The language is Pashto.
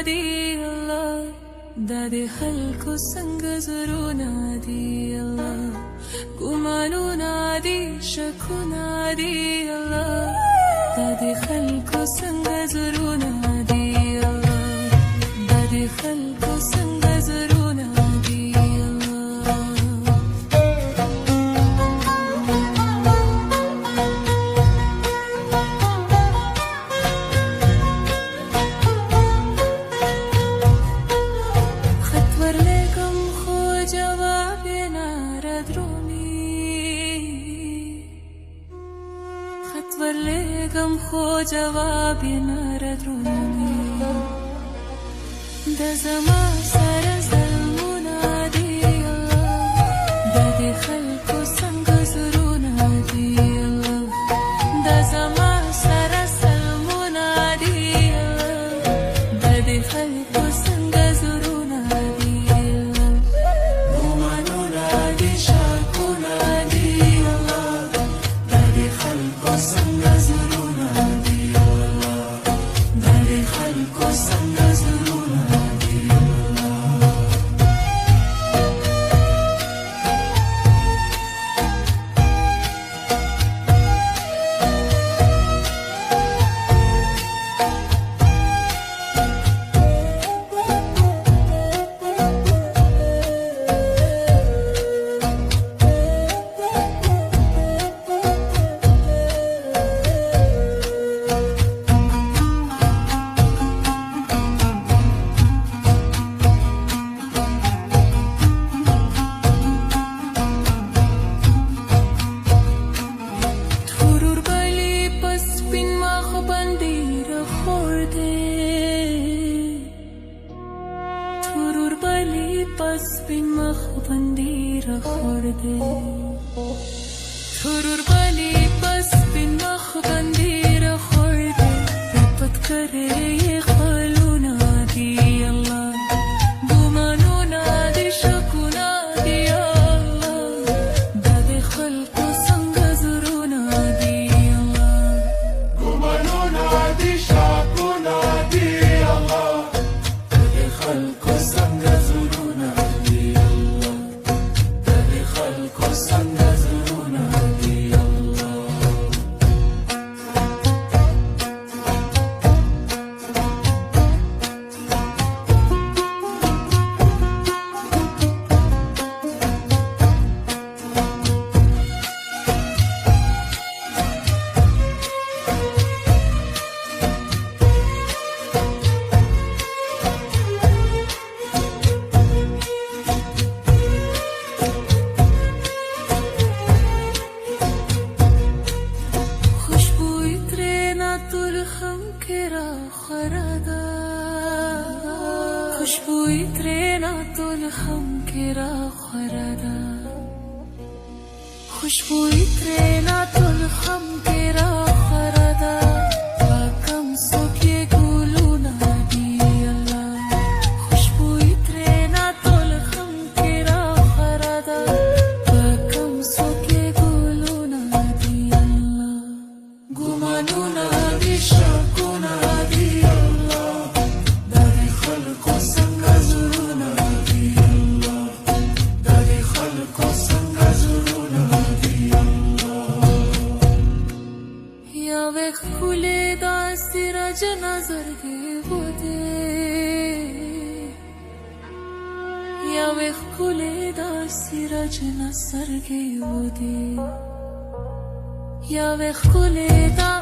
دی الله دا د خلکو څنګه زړونه دي الله ګمانونه دي شکونه دي الله دا د خلکو څنګه زړونه دي الله دا د خلکو څنګه زړونه دي ورلګم خو جواب یې نه راته د زما سره ظلمونه دي دا د خلکو څنګه زړونه دي د زما سره ظلمونه دي دا د خلکو څنګه زړونه دي ګمانونه دي شکونه دي دا د خلکو څنګه زړونه دي دا د خلکو څنګه زړونه دي پس بین مخ بندی را خورده ترور بالی پس بین مخ بندی را خورده رپت کرده خلونا دی الله گمانونا دی شکونا دی الله داد خلقو سنگ زرونا دی الله گمانونا دی شکونا دی الله داد خلقو سنگ زرونا خوشبوئی ترینا طول خم کرا خوردا خوشبوئی ترینا طول خم کرا خوردا پاکم سوکے گولونا دی اللہ خوشبوئی ترینا طول خم کرا خوردا پاکم سوکے گولونا دی اللہ گمانونا دی شکونا دی اللہ داری خلقو سنگا زرونا دی اللہ داری خلقو سنگا زرونا دی اللہ یا ویخ کھولے داستی راج نظر گے بودے یا ویخ کھولے داستی راج نظر گے بودے یا ویخ کھولے دا